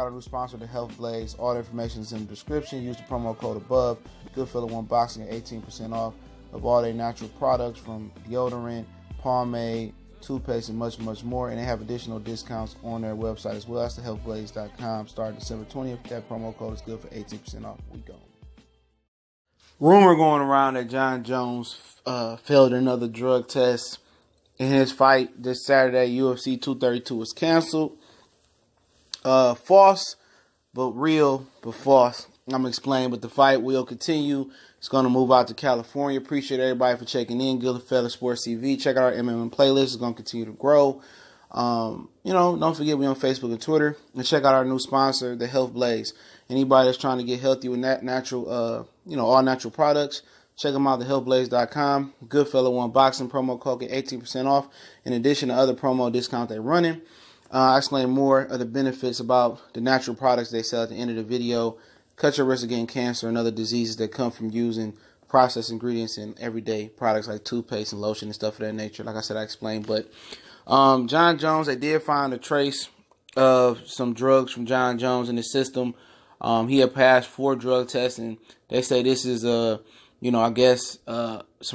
out our new sponsor, the Health Blaze. All the information is in the description. Use the promo code above. Goodfella1 Boxing at 18% off of all their natural products from deodorant, pomade, toothpaste, and much, much more. And they have additional discounts on their website as well. That's thehealthblaze.com. Starting December 20th. That promo code is good for 18% off. We go. Rumor going around that Jon Jones failed another drug test in his fight this Saturday. UFC 232 was canceled. False, but real, but false. I'm going to explain, but the fight will continue. It's going to move out to California. Appreciate everybody for checking in. Gustafsson Sports TV. Check out our MMA playlist. It's going to continue to grow. Don't forget we on Facebook and Twitter. And check out our new sponsor, the Health Blaze. Anybody that's trying to get healthy with natural, all natural products, check them out at thehealthblaze.com. Goodfella1 Boxing promo code, get 18% off. In addition to other promo discounts they're running. I explain more of the benefits about the natural products they sell at the end of the video. Cut your risk of getting cancer and other diseases that come from using processed ingredients in everyday products like toothpaste and lotion and stuff of that nature. Like I said, I explained. But Jon Jones, they did find a trace of some drugs from Jon Jones in his system. He had passed 4 drug tests, and they say this is, some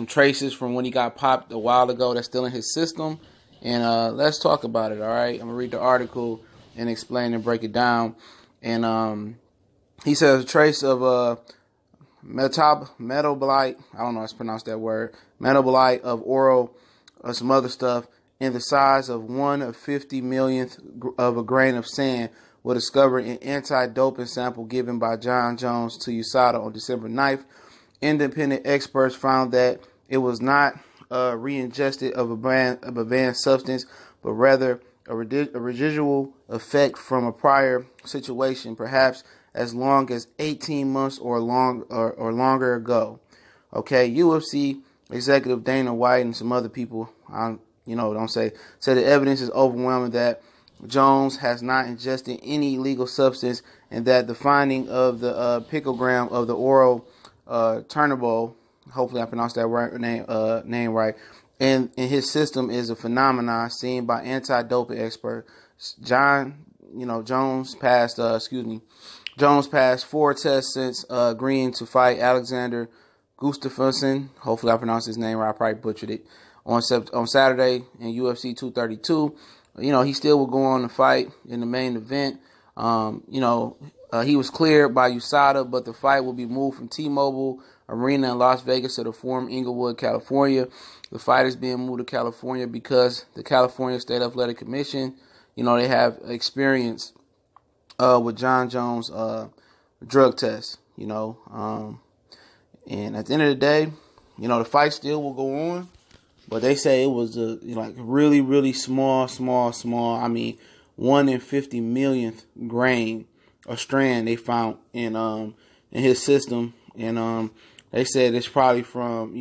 traces from when he got popped a while ago that's still in his system. And let's talk about it, all right? I'm going to read the article and explain and break it down. And he says a trace of metabolite, I don't know how to pronounce that word, metabolite of oral or some other stuff in the size of 1/50 millionth of a grain of sand was discovered in anti-doping sample given by Jon Jones to USADA on December 9th. Independent experts found that it was not re-ingested of a banned substance, but rather a residual effect from a prior situation, perhaps as long as 18 months or longer ago. Okay, UFC executive Dana White and some other people, said the evidence is overwhelming that Jones has not ingested any illegal substance, and that the finding of the picogram of the oral turnable, hopefully I pronounced that name right, and in his system is a phenomenon seen by anti-doping experts. Jones passed 4 tests since agreeing to fight Alexander Gustafsson. Hopefully I pronounced his name right. I probably butchered it. On Saturday in UFC 232. He still will go on to fight in the main event. He was cleared by USADA, but the fight will be moved from T-Mobile Arena in Las Vegas to the former Inglewood, California. The fight is being moved to California because the California State Athletic Commission, they have experience with Jon Jones drug tests, and at the end of the day, the fight still will go on, but they say it was really, really small. I mean, 1/50 millionth grain or strand they found in his system, and they said it's probably from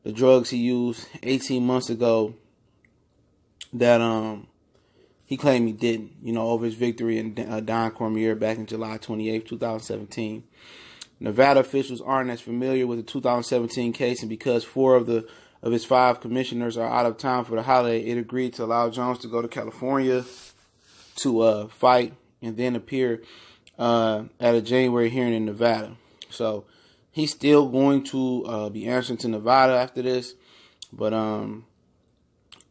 the drugs he used 18 months ago that he claimed he didn't, over his victory in Don Cormier back in July 28, 2017. Nevada officials aren't as familiar with the 2017 case, and because 4 of his 5 commissioners are out of town for the holiday, it agreed to allow Jones to go to California to fight and then appear at a January hearing in Nevada. So he's still going to be answering to Nevada after this, but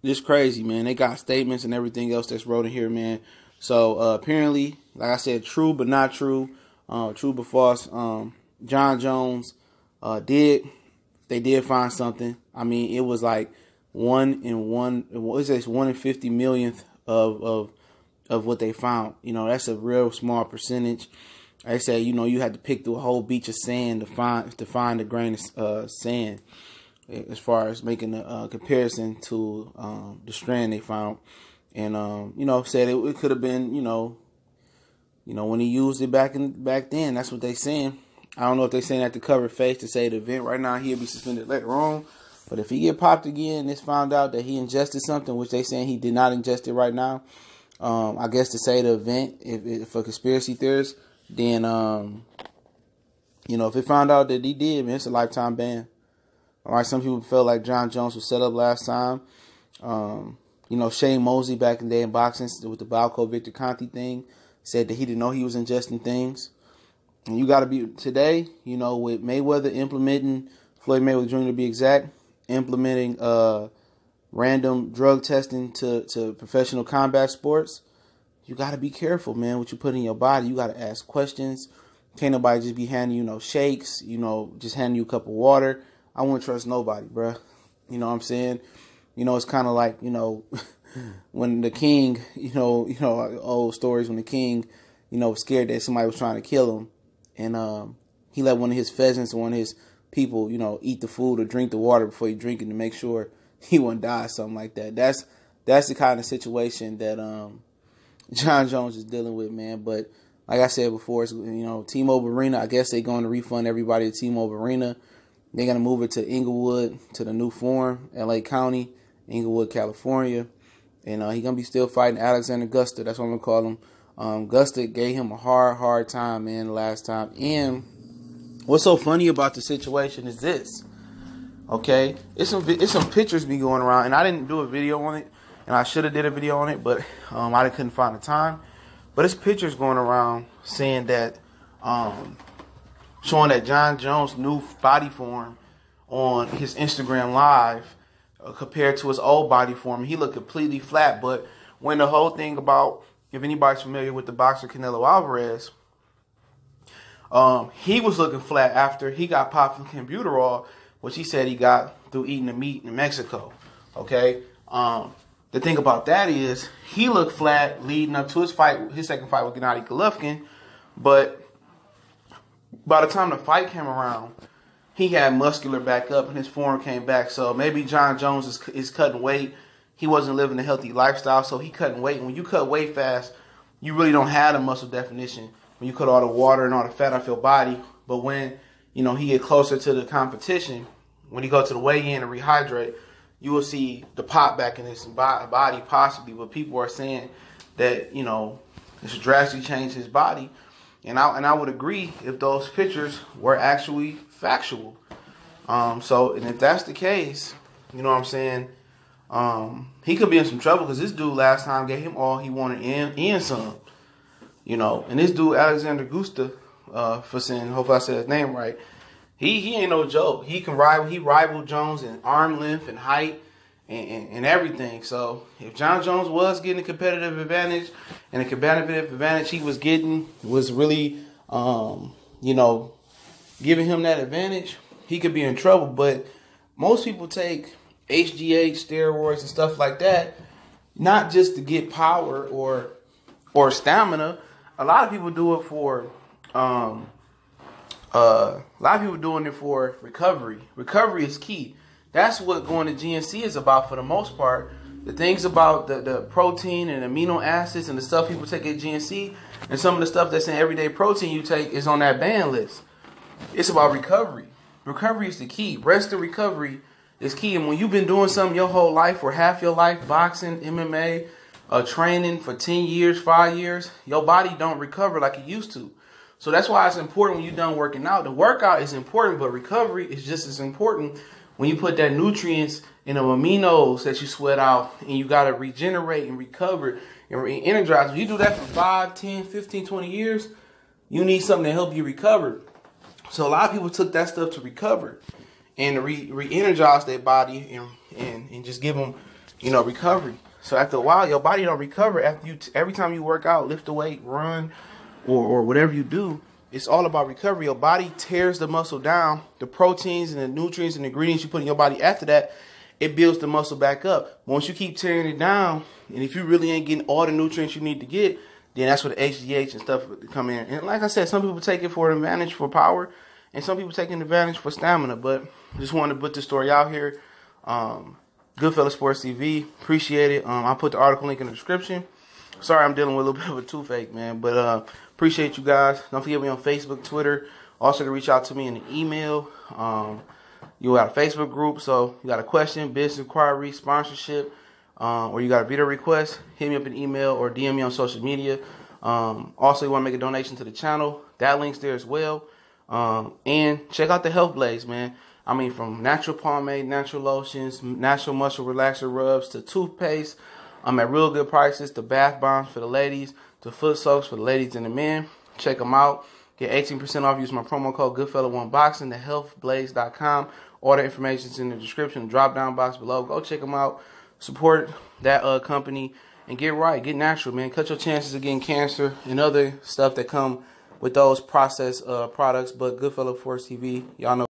this crazy, man. They got statements and everything else that's wrote in here, man. So apparently, like I said, true but not true, true but false. Jon Jones they did find something. I mean, it was like 1/50 millionth of what they found. That's a real small percentage. They say, you had to pick through a whole beach of sand to find a grain of sand, as far as making a comparison to the strand they found. And said it could have been, when he used it back then. That's what they saying. I don't know if they're saying that to cover face to say the event right now he'll be suspended later on. But if he get popped again, it's found out that he ingested something, which they saying he did not ingest it right now. I guess to say the event, if for conspiracy theorists, then if it found out that he did, man, it's a lifetime ban. All right, some people felt like Jon Jones was set up last time. Shane Mosley back in the day in boxing with the Balco Victor Conti thing. said that he didn't know he was ingesting things. And you got to be, today, you know, with Mayweather implementing, Floyd Mayweather Jr. to be exact, implementing random drug testing to professional combat sports, you got to be careful, man, what you put in your body. You got to ask questions. Can't nobody just be handing you no shakes, you know, just handing you a cup of water. I wouldn't trust nobody, bruh. You know what I'm saying? You know, it's kind of like, you know, when the king, you know, old stories when the king, you know, was scared that somebody was trying to kill him. And he let one of his pheasants or one of his people, you know, eat the food or drink the water before he drink it to make sure he wouldn't die, something like that. That's the kind of situation that John Jones is dealing with, man. But like I said before, it's, you know, T-Mobile Arena, I guess they're going to refund everybody at T-Mobile Arena. They're going to move it to Inglewood, to the new Forum, L.A. County, Inglewood, California. And he's going to be still fighting Alexander Gustafsson. That's what I'm going to call him. Gustafsson gave him a hard time, man, the last time. And what's so funny about the situation is this. Okay? It's some pictures be going around. And I didn't do a video on it. And I should have did a video on it. But I couldn't find the time. But it's pictures going around saying that, showing that John Jones' new body form on his Instagram Live compared to his old body form. He looked completely flat. But when the whole thing about, if anybody's familiar with the boxer Canelo Alvarez, he was looking flat after he got popped from Clenbuterol, which he said he got through eating the meat in Mexico. Okay? The thing about that is he looked flat leading up to his fight, his second fight with Gennady Golovkin, but by the time the fight came around, he had muscular back up and his form came back. So maybe John Jones is cutting weight. He wasn't living a healthy lifestyle, so he cutting weight. And when you cut weight fast, you really don't have the muscle definition when you cut all the water and all the fat off your body. But when, you know, he get closer to the competition, when he go to the weigh-in and rehydrate, you will see the pop back in his body possibly. But people are saying that, you know, it's drastically changed his body. And I would agree if those pictures were actually factual. And if that's the case, you know what I'm saying, he could be in some trouble because this dude last time gave him all he wanted and some. You know, and this dude Alexander Gustafsson, hope I said his name right. He ain't no joke. He rivaled Jones in arm length and height and everything. So if John Jones was getting a competitive advantage, and the competitive advantage he was getting was really, you know, giving him that advantage, he could be in trouble. But most people take HGH, steroids, and stuff like that, not just to get power or stamina. A lot of people do it for a lot of people doing it for recovery. Recovery is key. That's what going to GNC is about for the most part. The things about the protein and amino acids and the stuff people take at GNC and some of the stuff that's in everyday protein you take is on that ban list. It's about recovery. Recovery is the key. Rest and recovery is key. And when you've been doing something your whole life or half your life, boxing, MMA, training for 10 years, 5 years, your body don't recover like it used to. So that's why it's important when you're done working out. The workout is important, but recovery is just as important when you put that nutrients and the aminos that you sweat out and you got to regenerate and recover and re-energize. If you do that for 5, 10, 15, 20 years, you need something to help you recover. So a lot of people took that stuff to recover and to re-energize their body and just give them, you know, recovery. So after a while, your body don't recover after every time you work out, lift a weight, run, or whatever you do. It's all about recovery. Your body tears the muscle down. The proteins and the nutrients and ingredients you put in your body after that, it builds the muscle back up. Once you keep tearing it down, and if you really ain't getting all the nutrients you need to get, then that's where the HGH and stuff come in. And like I said, some people take it for an advantage for power, and some people take an advantage for stamina. But just wanted to put this story out here. Goodfellas Sports TV, appreciate it. I'll put the article link in the description. Sorry I'm dealing with a little bit of a toothache, man. But appreciate you guys. Don't forget me on Facebook, Twitter. Also to reach out to me in the email. You got a Facebook group, so you got a question, business inquiry, sponsorship, or you got a video request, hit me up in email or DM me on social media. Also, you want to make a donation to the channel, that link's there as well. And check out the Health Blades, man. I mean, from natural pomade, natural lotions, natural muscle relaxer rubs to toothpaste. I'm at real good prices. The bath bombs for the ladies, to foot soaks for the ladies and the men. Check them out. Get 18% off. Use my promo code Goodfella1Boxing. The healthblaze.com. All the information is in the description, drop down box below. Go check them out. Support that company and get right, get natural, man. Cut your chances of getting cancer and other stuff that come with those processed products. But Goodfella Force TV, y'all know.